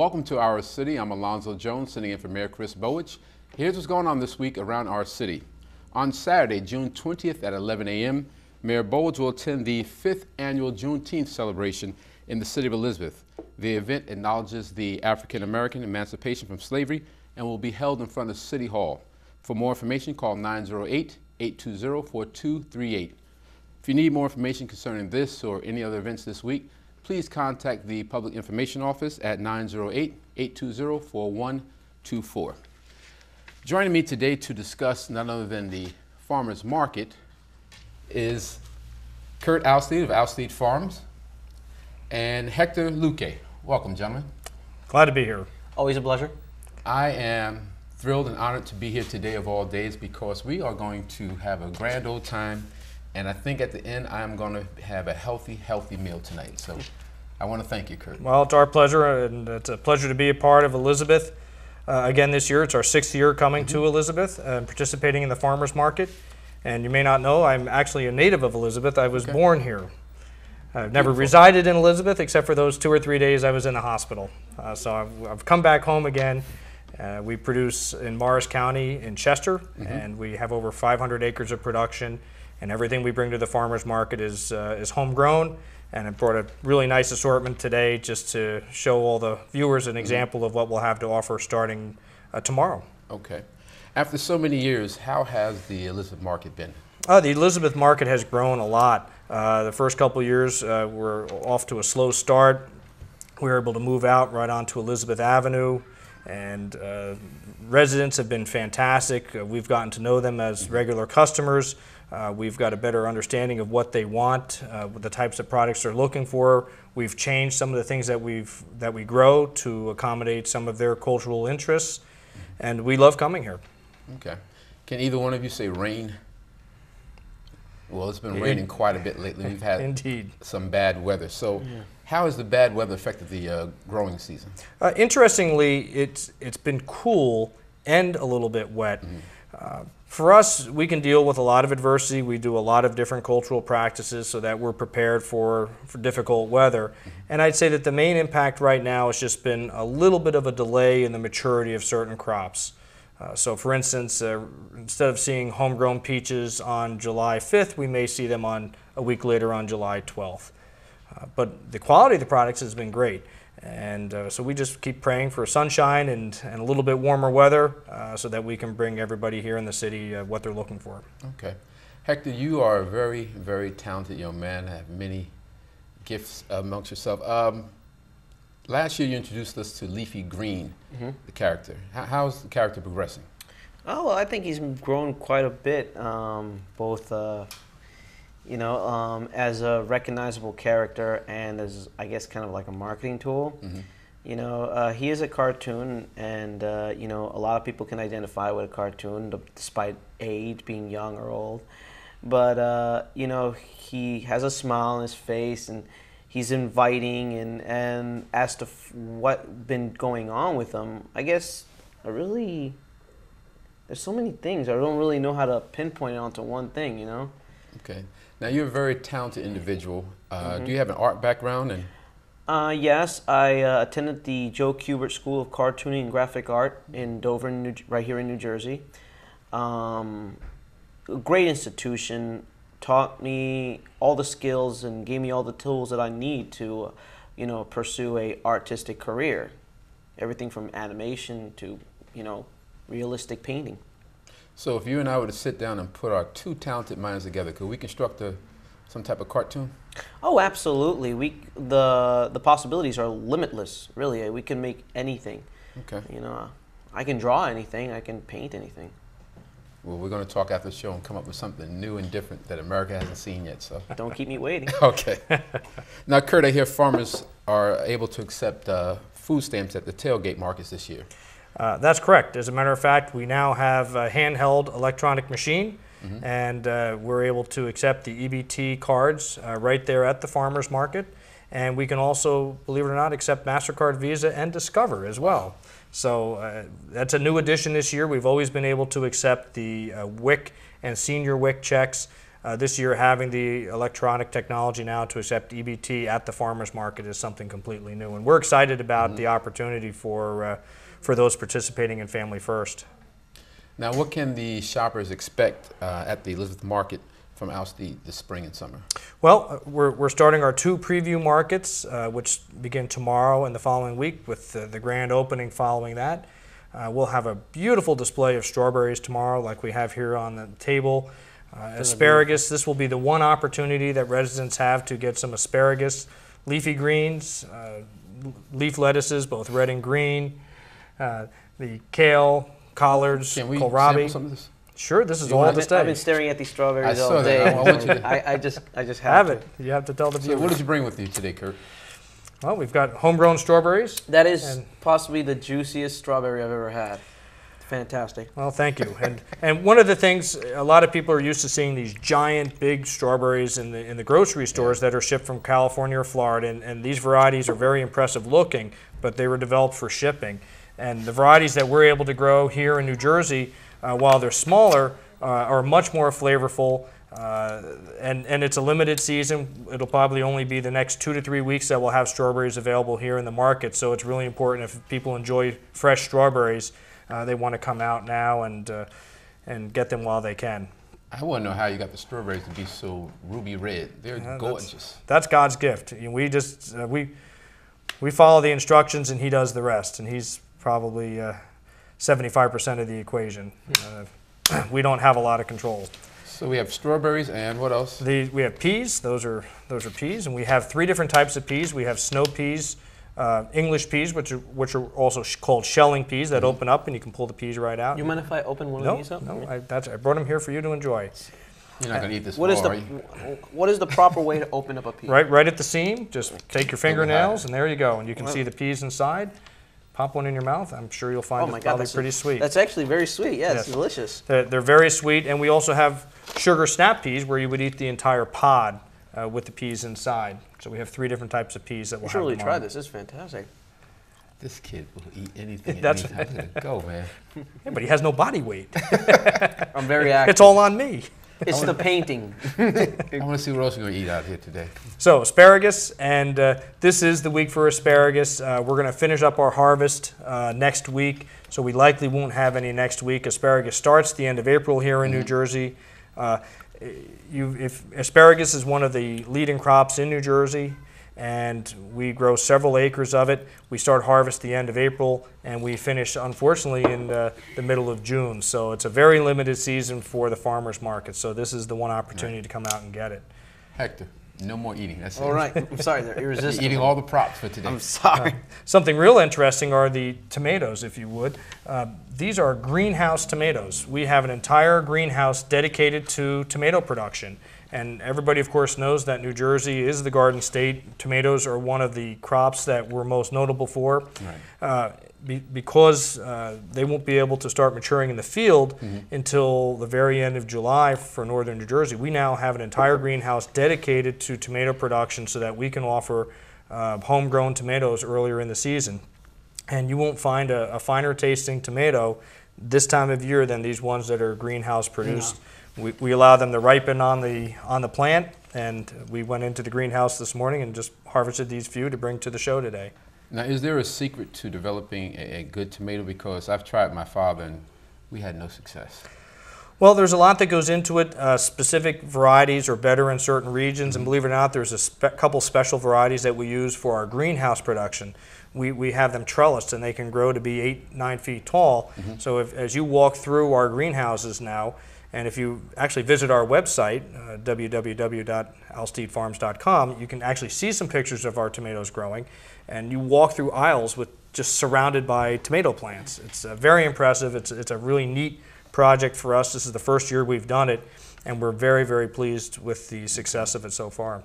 Welcome to our city. I'm Alonzo Jones, sitting in for Mayor Bollwage. Here's what's going on this week around our city. On Saturday, June 20th at 11 a.m., Mayor Bollwage will attend the 5th annual Juneteenth celebration in the city of Elizabeth. The event acknowledges the African American emancipation from slavery and will be held in front of City Hall. For more information, call 908-820-4238. If you need more information concerning this or any other events this week, please contact the Public Information Office at 908-820-4124. Joining me today to discuss none other than the farmers market is Kurt Alstede of Alstede Farms and Hector Luque. Welcome, gentlemen. Glad to be here. Always a pleasure. I am thrilled and honored to be here today of all days because we are going to have a grand old time, and I think at the end I am going to have a healthy meal tonight. So I want to thank you, Kurt. Well, it's our pleasure, and it's a pleasure to be a part of Elizabeth. Again this year, it's our 6th year coming to Elizabeth and participating in the farmers market. And you may not know, I'm actually a native of Elizabeth. I was born here. I've never resided in Elizabeth except for those 2 or 3 days I was in the hospital. So I've come back home again. We produce in Morris County in Chester, and we have over 500 acres of production. And everything we bring to the farmers market is homegrown. And I brought a really nice assortment today just to show all the viewers an example of what we'll have to offer starting tomorrow. Okay. After so many years, how has the Elizabeth market been? The Elizabeth market has grown a lot. The first couple of years were off to a slow start. We were able to move out right onto Elizabeth Avenue, and residents have been fantastic. We've gotten to know them as regular customers. We've got a better understanding of what they want, the types of products they're looking for. We've changed some of the things that we grow to accommodate some of their cultural interests, and we love coming here. Okay. Can either one of you say rain? Well, it's been raining quite a bit lately. We've had Indeed. some bad weather. So how has the bad weather affected the growing season? Interestingly, it's been cool and a little bit wet. For us, we can deal with a lot of adversity. We do a lot of different cultural practices so that we're prepared for difficult weather. And I'd say that the main impact right now has just been a little bit of a delay in the maturity of certain crops. So for instance, instead of seeing homegrown peaches on July 5th, we may see them a week later on July 12th. But the quality of the products has been great. And so we just keep praying for sunshine and a little bit warmer weather so that we can bring everybody here in the city what they're looking for. Okay. Hector, you are a very, very talented young man. Have many gifts amongst yourself. Last year you introduced us to Leafy Green, the character. How's the character progressing? Oh, well, I think he's grown quite a bit, both as a recognizable character and as, I guess, kind of like a marketing tool. You know, he is a cartoon, and, a lot of people can identify with a cartoon despite age, being young or old. But, he has a smile on his face, and he's inviting, and as to what's been going on with him, I guess there's so many things. I don't really know how to pinpoint it onto one thing, Okay. Now, you're a very talented individual. Do you have an art background? Yes, I attended the Joe Kubert School of Cartooning and Graphic Art in Dover, right here in New Jersey. A great institution, taught me all the skills and gave me all the tools that I need to, pursue a artistic career. Everything from animation to, realistic painting. So if you and I were to sit down and put our two talented minds together, could we construct some type of cartoon? Oh, absolutely. The possibilities are limitless, really. We can make anything. Okay. I can draw anything. I can paint anything. Well, we're going to talk after the show and come up with something new and different that America hasn't seen yet. So don't keep me waiting. Okay. Now, Kurt, I hear farmers are able to accept food stamps at the tailgate markets this year. That's correct. As a matter of fact, we now have a handheld electronic machine, and we're able to accept the EBT cards right there at the farmers market. And we can also, believe it or not, accept MasterCard, Visa, and Discover as well. So that's a new addition this year. We've always been able to accept the WIC and senior WIC checks. This year, having the electronic technology now to accept EBT at the farmers market is something completely new, and we're excited about the opportunity for those participating in Family First. Now, what can the shoppers expect at the Elizabeth Market from Alstede this spring and summer? Well, we're starting our 2 preview markets, which begin tomorrow and the following week, with the grand opening following that. We'll have a beautiful display of strawberries tomorrow, like we have here on the table. Asparagus, this will be the one opportunity that residents have to get some asparagus. Leafy greens, leaf lettuces, both red and green, the kale, collards, Can we kohlrabi. sample some of this? Sure, this is You all want to it? stay. I've been staring at these strawberries I all saw that. day. I want you to- I just Have to. it. You have to tell the So viewers. what did you bring with you today, Kurt? Well, we've got homegrown strawberries. That is And- possibly the juiciest strawberry I've ever had. Fantastic. Well, thank you. And one of the things, a lot of people are used to seeing these giant, big strawberries in the grocery stores that are shipped from California or Florida, and these varieties are very impressive looking, but they were developed for shipping. And the varieties that we're able to grow here in New Jersey, while they're smaller, are much more flavorful. And it's a limited season. It'll probably only be the next 2 to 3 weeks that we'll have strawberries available here in the market. So it's really important, if people enjoy fresh strawberries, they want to come out now and get them while they can. I want to know how you got the strawberries to be so ruby red. They're gorgeous. That's God's gift. You know, we just we follow the instructions, and He does the rest. And He's probably 75% of the equation. We don't have a lot of control. So we have strawberries, and what else? We have peas. Those are peas, and we have 3 different types of peas. We have snow peas, English peas, which are also called shelling peas that open up, and you can pull the peas right out. You mind if I open one of these up? No, I brought them here for you to enjoy. You're not going to eat this What is raw, the are you? what is the proper way to open up a pea? Right at the seam. Just take your fingernails, and there you go, and you can see the peas inside. Pop one in your mouth. I'm sure you'll find it's probably pretty sweet. That's actually very sweet. Yeah, Yes. it's delicious. They're very sweet, and we also have sugar snap peas, where you would eat the entire pod with the peas inside. So we have 3 different types of peas that we'll You have should really tomorrow. try this. It's fantastic. This kid will eat anything. That's at any time. Go, man. Yeah, but he has no body weight. I'm very active. It's all on me. It's the painting. I want to see what else you're going to eat out here today. So asparagus, and this is the week for asparagus. We're going to finish up our harvest next week, so we likely won't have any next week. Asparagus starts the end of April here in New Jersey. If asparagus is one of the leading crops in New Jersey, and we grow several acres of it. We start harvest the end of April, and we finish, unfortunately, in the middle of June. So it's a very limited season for the farmers market. So this is the one opportunity to come out and get it. Hector, no more eating. That's it. All right. I'm sorry. They're You're irresistible. eating all the props for today. I'm sorry. Something real interesting are the tomatoes, if you would. These are greenhouse tomatoes. We have an entire greenhouse dedicated to tomato production. And everybody, of course, knows that New Jersey is the garden state. Tomatoes are one of the crops that we're most notable for. Right. Because they won't be able to start maturing in the field until the very end of July for northern New Jersey. We now have an entire greenhouse dedicated to tomato production so that we can offer homegrown tomatoes earlier in the season. And you won't find a finer tasting tomato this time of year than these ones that are greenhouse produced. Yeah. We allow them to ripen on the plant, and we went into the greenhouse this morning and just harvested these few to bring to the show today. Now, is there a secret to developing a good tomato? Because I've tried my father, and we had no success. Well, there's a lot that goes into it. Specific varieties are better in certain regions, and believe it or not, there's a couple special varieties that we use for our greenhouse production. We have them trellised, and they can grow to be 8-9 feet tall. So as you walk through our greenhouses now, and if you actually visit our website, www.alstedefarms.com, you can actually see some pictures of our tomatoes growing, and you walk through aisles with just surrounded by tomato plants. It's very impressive. It's a really neat project for us. This is the first year we've done it, and we're very, very pleased with the success of it so far.